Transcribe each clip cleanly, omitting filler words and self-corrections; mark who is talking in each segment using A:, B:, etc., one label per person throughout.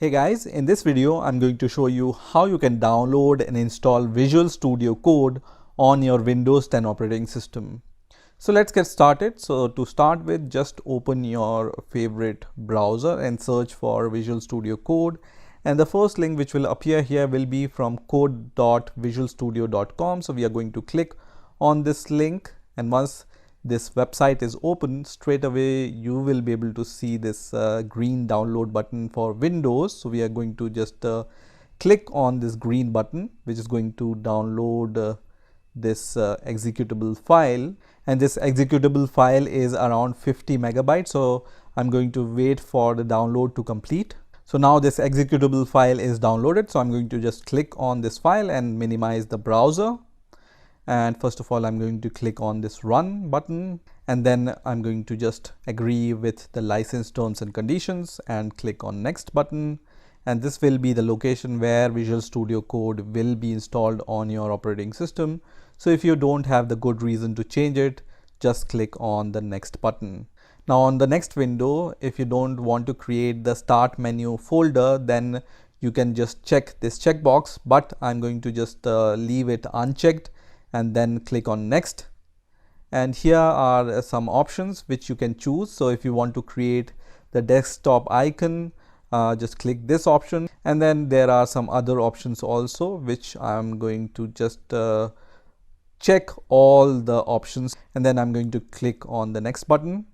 A: Hey guys, in this video I'm going to show you how you can download and install Visual Studio Code on your Windows 10 operating system. So let's get started. So to start with, just open your favorite browser and search for Visual Studio Code, and the first link which will appear here will be from code.visualstudio.com. So we are going to click on this link, and once this website is open, straight away you will be able to see this green download button for Windows. So we are going to just click on this green button, which is going to download this executable file, and this executable file is around 50 megabytes. So I'm going to wait for the download to complete. So now this executable file is downloaded, so I'm going to just click on this file and minimize the browser. And first of all, I'm going to click on this run button, and then I'm going to just agree with the license terms and conditions and click on next button. And this will be the location where Visual Studio Code will be installed on your operating system. So if you don't have the good reason to change it, just click on the next button. Now on the next window, if you don't want to create the start menu folder, then you can just check this checkbox, but I'm going to just leave it unchecked and then click on next. And here are some options which you can choose. So if you want to create the desktop icon, just click this option, and then there are some other options also which I'm going to just check all the options, and then I'm going to click on the next button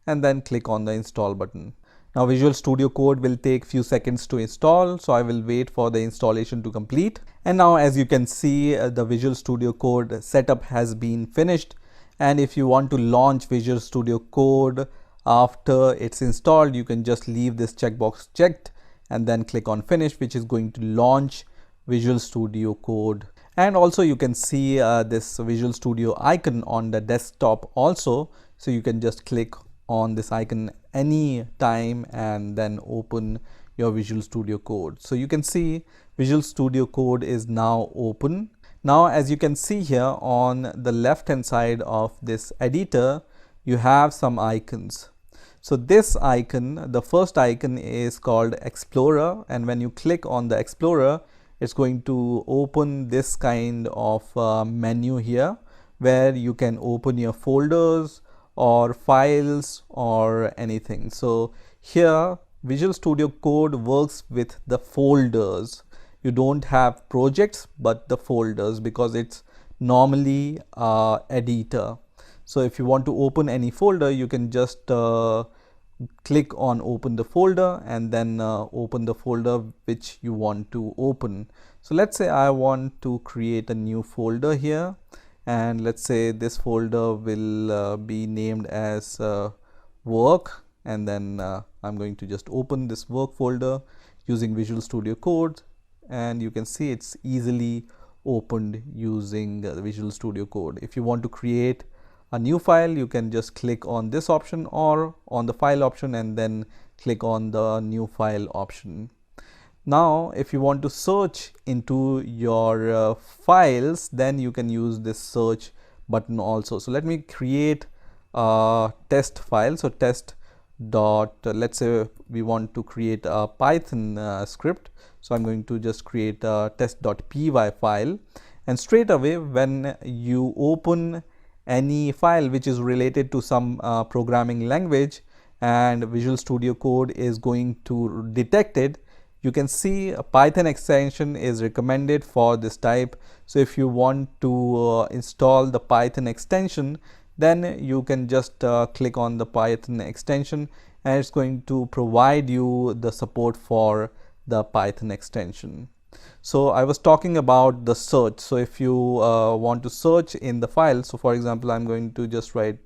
A: and then click on the install button. Now Visual Studio Code will take few seconds to install, so I will wait for the installation to complete. And now as you can see, the Visual Studio Code setup has been finished. And if you want to launch Visual Studio Code after it's installed, you can just leave this checkbox checked and then click on finish, which is going to launch Visual Studio Code. And also you can see this Visual Studio icon on the desktop also, so you can just click on this icon any time and then open your Visual Studio Code. So you can see Visual Studio Code is now open. Now as you can see here on the left hand side of this editor, you have some icons. So this icon, the first icon, is called Explorer, and when you click on the Explorer, it's going to open this kind of menu here where you can open your folders or files or anything. So here Visual Studio Code works with the folders. You don't have projects but the folders, because it's normally editor. So if you want to open any folder, you can just click on open the folder and then open the folder which you want to open. So let's say I want to create a new folder here, and let's say this folder will be named as work, and then I'm going to just open this work folder using Visual Studio Code, and you can see it's easily opened using Visual Studio Code. If you want to create a new file, you can just click on this option or on the file option and then click on the new file option. Now if you want to search into your files, then you can use this search button also. So let me create a test file. So test dot, let's say we want to create a Python script. So I'm going to just create a test.py file, and straight away when you open any file which is related to some programming language and Visual Studio Code is going to detect it, you can see a Python extension is recommended for this type. So if you want to install the Python extension, then you can just click on the Python extension, and it's going to provide you the support for the Python extension. So I was talking about the search. So if you want to search in the file, so for example, I'm going to just write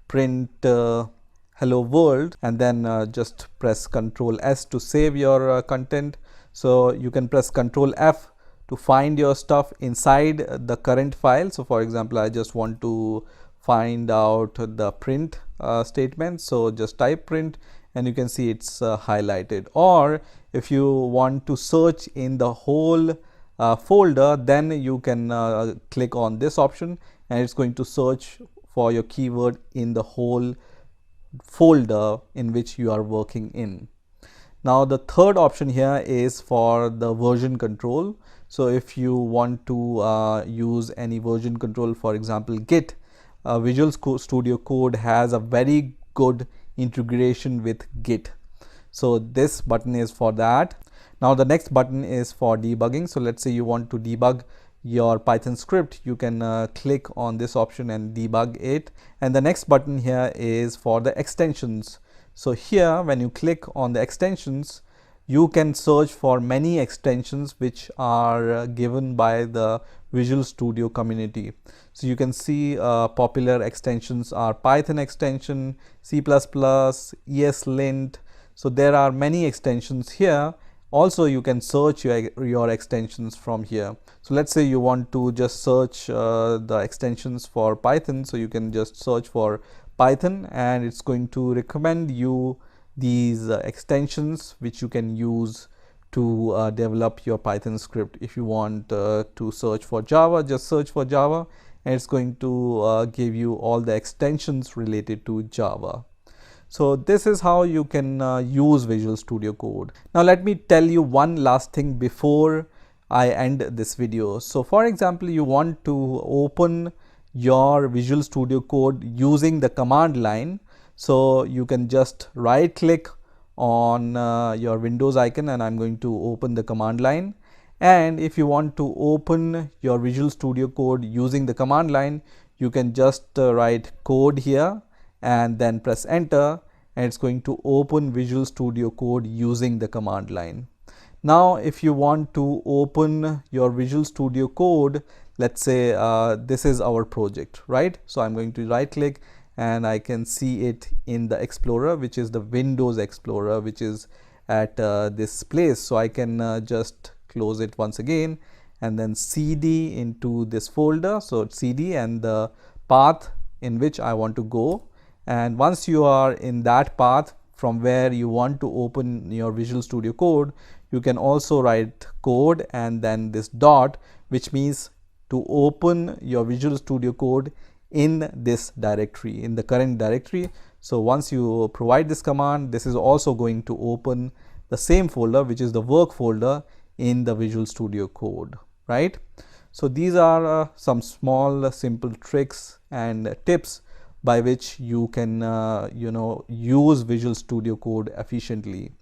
A: print hello world, and then just press Ctrl S to save your content. So you can press Ctrl F to find your stuff inside the current file. So for example, I just want to find out the print statement, so just type print and you can see it's highlighted. Or if you want to search in the whole folder, then you can click on this option and it's going to search for your keyword in the whole folder in which you are working in. Now the third option here is for the version control. So if you want to use any version control, for example Git, Visual Studio Code has a very good integration with Git. So this button is for that. Now the next button is for debugging. So let's say you want to debug your Python script, you can click on this option and debug it. And the next button here is for the extensions. So here when you click on the extensions, you can search for many extensions which are given by the Visual Studio community. So you can see popular extensions are Python extension, C++, ESLint. So there are many extensions here. Also you can search your extensions from here. So let's say you want to just search the extensions for Python. So you can just search for Python and it's going to recommend you these extensions which you can use to develop your Python script. If you want to search for Java, just search for Java and it's going to give you all the extensions related to Java. So this is how you can use Visual Studio Code. Now let me tell you one last thing before I end this video. So for example, you want to open your Visual Studio Code using the command line. So you can just right click on your Windows icon and I'm going to open the command line. And if you want to open your Visual Studio Code using the command line, you can just write code here and then press enter and it's going to open Visual Studio Code using the command line. Now if you want to open your Visual Studio Code, let's say this is our project, right? So I'm going to right click and I can see it in the Explorer, which is the Windows Explorer, which is at this place. So I can just close it once again and then cd into this folder. So cd and the path in which I want to go. And once you are in that path from where you want to open your Visual Studio Code, you can also write code and then this dot, which means to open your Visual Studio Code in this directory, in the current directory. So once you provide this command, this is also going to open the same folder, which is the work folder in the Visual Studio Code, right? So these are some small simple tricks and tips by which you can use Visual Studio Code efficiently.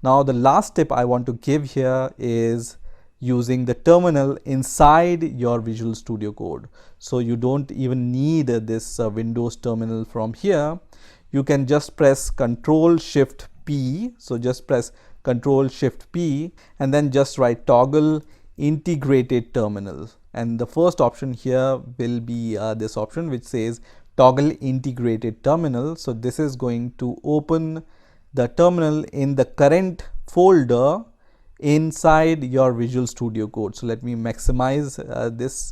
A: Now the last tip I want to give here is using the terminal inside your Visual Studio Code. So you don't even need this Windows terminal from here. You can just press Ctrl+Shift+P. So just press Ctrl+Shift+P and then just write toggle integrated terminal. And the first option here will be this option which says toggle integrated terminal. So this is going to open the terminal in the current folder inside your Visual Studio Code. So let me maximize this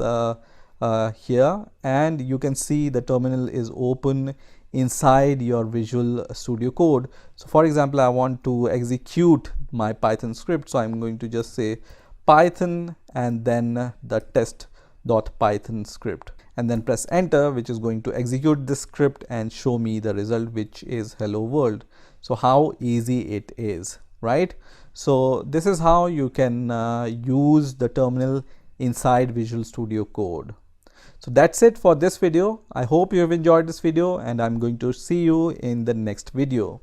A: here and you can see the terminal is open inside your Visual Studio Code. So for example, I want to execute my Python script. So I'm going to just say Python and then the test.python script and then press enter, which is going to execute this script and show me the result, which is hello world. So how easy it is, right? So this is how you can use the terminal inside Visual Studio Code. So that's it for this video. I hope you have enjoyed this video and I'm going to see you in the next video.